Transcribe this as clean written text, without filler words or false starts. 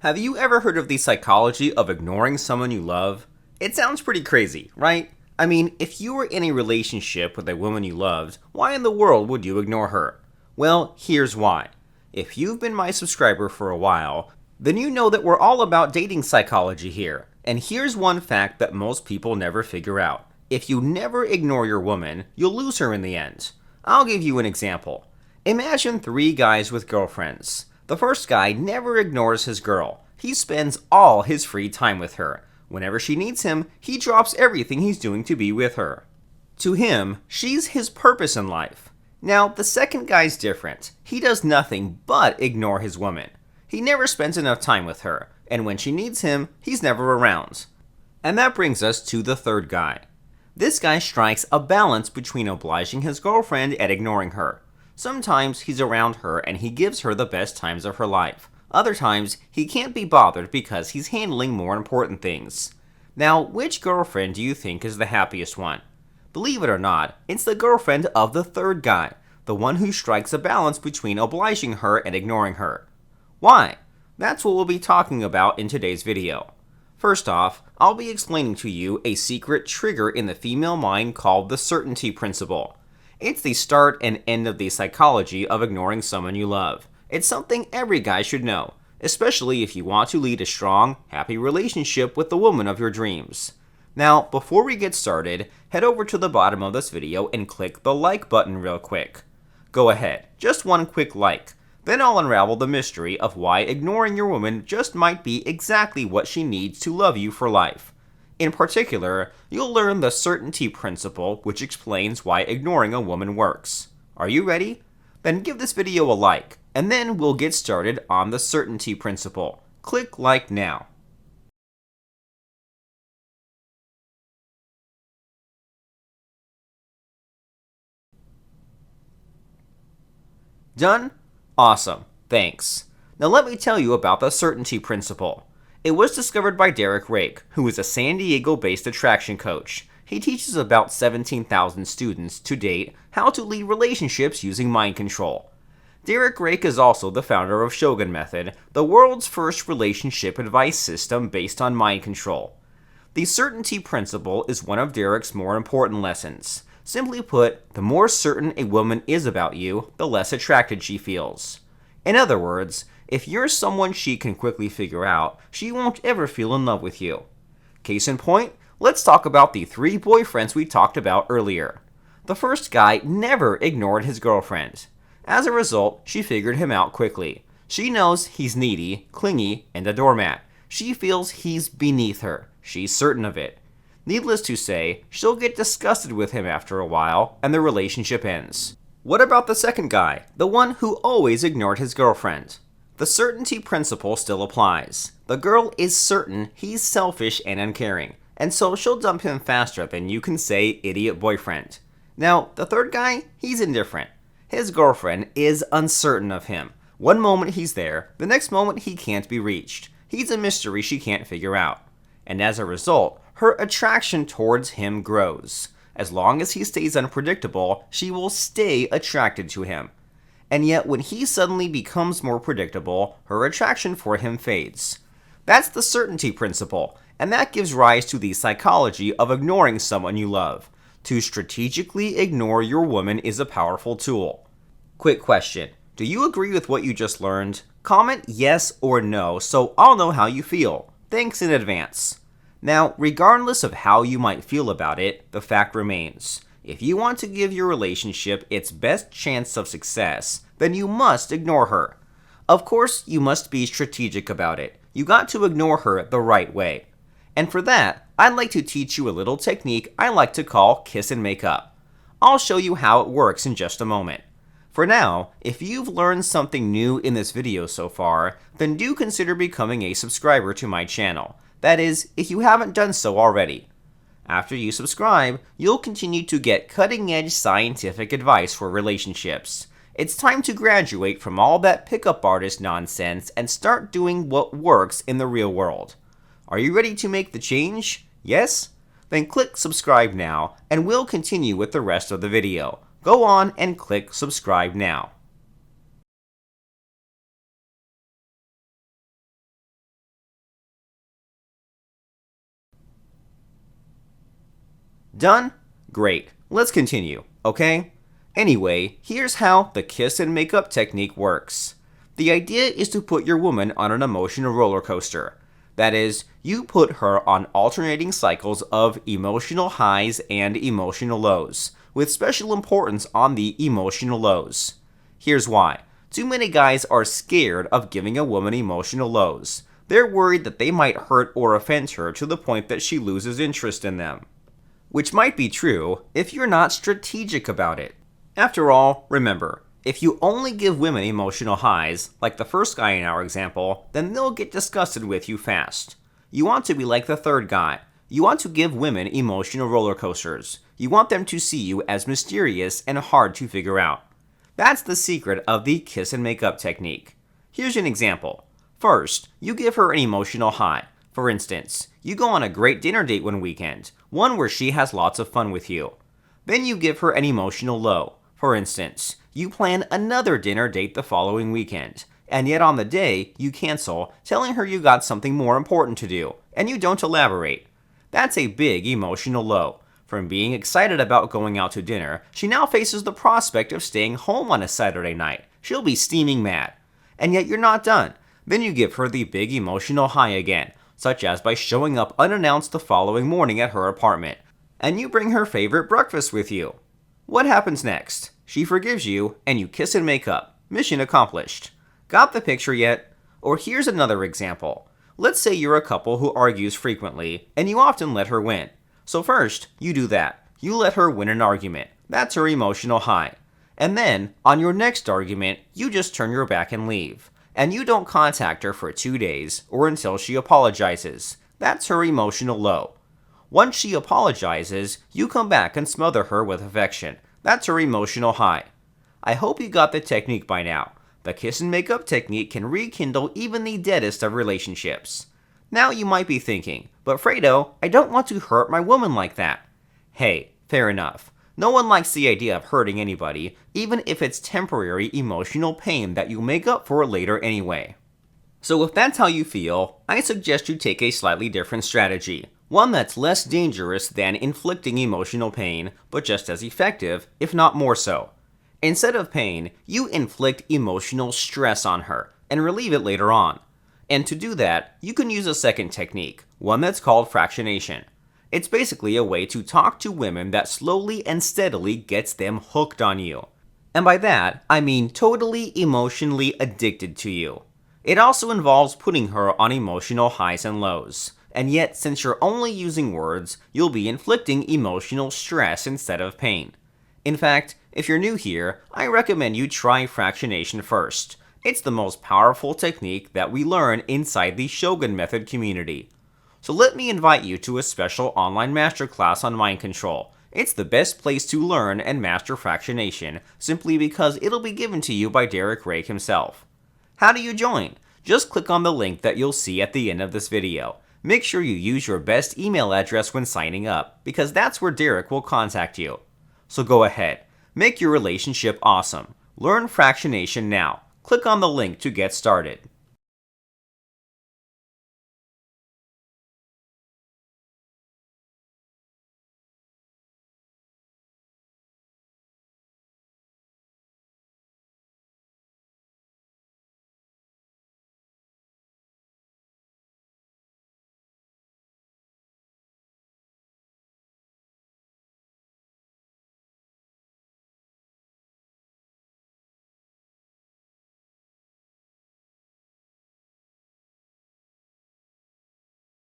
Have you ever heard of the psychology of ignoring someone you love? It sounds pretty crazy, right? I mean, if you were in a relationship with a woman you loved, why in the world would you ignore her? Well, here's why. If you've been my subscriber for a while, then you know that we're all about dating psychology here. And here's one fact that most people never figure out. If you never ignore your woman, you'll lose her in the end. I'll give you an example. Imagine three guys with girlfriends. The first guy never ignores his girl. He spends all his free time with her. Whenever she needs him, he drops everything he's doing to be with her. To him, she's his purpose in life. Now, the second guy's different. He does nothing but ignore his woman. He never spends enough time with her, and when she needs him, he's never around. And that brings us to the third guy. This guy strikes a balance between obliging his girlfriend and ignoring her. Sometimes he's around her and he gives her the best times of her life. Other times, he can't be bothered because he's handling more important things. Now, which girlfriend do you think is the happiest one? Believe it or not, it's the girlfriend of the third guy, the one who strikes a balance between obliging her and ignoring her. Why? That's what we'll be talking about in today's video. First off, I'll be explaining to you a secret trigger in the female mind called the certainty principle. It's the start and end of the psychology of ignoring someone you love. It's something every guy should know, especially if you want to lead a strong, happy relationship with the woman of your dreams. Now, before we get started, head over to the bottom of this video and click the like button real quick. Go ahead, just one quick like. Then I'll unravel the mystery of why ignoring your woman just might be exactly what she needs to love you for life. In particular, you'll learn the certainty principle, which explains why ignoring a woman works. Are you ready? Then give this video a like, and then we'll get started on the certainty principle. Click like now. Done? Awesome. Thanks. Now let me tell you about the certainty principle. It was discovered by Derek Rake, who is a San Diego-based attraction coach. He teaches about 17,000 students to date how to lead relationships using mind control. Derek Rake is also the founder of Shogun Method, the world's first relationship advice system based on mind control. The certainty principle is one of Derek's more important lessons. Simply put, the more certain a woman is about you, the less attracted she feels. In other words, if you're someone she can quickly figure out, she won't ever feel in love with you. Case in point, let's talk about the three boyfriends we talked about earlier. The first guy never ignored his girlfriend. As a result, she figured him out quickly. She knows he's needy, clingy, and a doormat. She feels he's beneath her. She's certain of it. Needless to say, she'll get disgusted with him after a while, and the relationship ends. What about the second guy, the one who always ignored his girlfriend? The certainty principle still applies. The girl is certain he's selfish and uncaring, and so she'll dump him faster than you can say idiot boyfriend. Now, the third guy, he's indifferent. His girlfriend is uncertain of him. One moment he's there, the next moment he can't be reached. He's a mystery she can't figure out. And as a result, her attraction towards him grows. As long as he stays unpredictable, she will stay attracted to him. And yet when he suddenly becomes more predictable, her attraction for him fades. That's the certainty principle, and that gives rise to the psychology of ignoring someone you love. To strategically ignore your woman is a powerful tool. Quick question. Do you agree with what you just learned? Comment yes or no so I'll know how you feel. Thanks in advance. Now, regardless of how you might feel about it, the fact remains. If you want to give your relationship its best chance of success, then you must ignore her. Of course, you must be strategic about it. You got to ignore her the right way. And for that, I'd like to teach you a little technique I like to call kiss and make up. I'll show you how it works in just a moment. For now, if you've learned something new in this video so far, then do consider becoming a subscriber to my channel. That is, if you haven't done so already. After you subscribe, you'll continue to get cutting-edge scientific advice for relationships. It's time to graduate from all that pickup artist nonsense and start doing what works in the real world. Are you ready to make the change? Yes? Then click subscribe now, and we'll continue with the rest of the video. Go on and click subscribe now. Done? Great. Let's continue, okay? Anyway, here's how the kiss and make up technique works. The idea is to put your woman on an emotional roller coaster. That is, you put her on alternating cycles of emotional highs and emotional lows, with special importance on the emotional lows. Here's why. Too many guys are scared of giving a woman emotional lows. They're worried that they might hurt or offend her to the point that she loses interest in them. Which might be true if you're not strategic about it. After all, remember, if you only give women emotional highs, like the first guy in our example, then they'll get disgusted with you fast. You want to be like the third guy. You want to give women emotional roller coasters. You want them to see you as mysterious and hard to figure out. That's the secret of the kiss and make up technique. Here's an example. First, you give her an emotional high. For instance, you go on a great dinner date one weekend, one where she has lots of fun with you. Then you give her an emotional low. For instance, you plan another dinner date the following weekend, and yet on the day, you cancel, telling her you got something more important to do, and you don't elaborate. That's a big emotional low. From being excited about going out to dinner, she now faces the prospect of staying home on a Saturday night. She'll be steaming mad. And yet you're not done. Then you give her the big emotional high again, such as by showing up unannounced the following morning at her apartment, and you bring her favorite breakfast with you. What happens next? She forgives you, and you kiss and make up. Mission accomplished. Got the picture yet? Or here's another example. Let's say you're a couple who argues frequently, and you often let her win. So first, you do that. You let her win an argument. That's her emotional high. And then, on your next argument, you just turn your back and leave. And you don't contact her for 2 days, or until she apologizes. That's her emotional low. Once she apologizes, you come back and smother her with affection. That's her emotional high. I hope you got the technique by now. The kiss and make up technique can rekindle even the deadest of relationships. Now you might be thinking, but Fredo, I don't want to hurt my woman like that. Hey, fair enough. No one likes the idea of hurting anybody, even if it's temporary emotional pain that you make up for later anyway. So if that's how you feel, I suggest you take a slightly different strategy. One that's less dangerous than inflicting emotional pain, but just as effective, if not more so. Instead of pain, you inflict emotional stress on her, and relieve it later on. And to do that, you can use a second technique, one that's called fractionation. It's basically a way to talk to women that slowly and steadily gets them hooked on you. And by that, I mean totally emotionally addicted to you. It also involves putting her on emotional highs and lows. And yet, since you're only using words, you'll be inflicting emotional stress instead of pain. In fact, if you're new here, I recommend you try fractionation first. It's the most powerful technique that we learn inside the Shogun Method community. So let me invite you to a special online masterclass on mind control. It's the best place to learn and master fractionation, simply because it'll be given to you by Derek Rake himself. How do you join? Just click on the link that you'll see at the end of this video. Make sure you use your best email address when signing up, because that's where Derek will contact you. So go ahead, make your relationship awesome. Learn fractionation now. Click on the link to get started.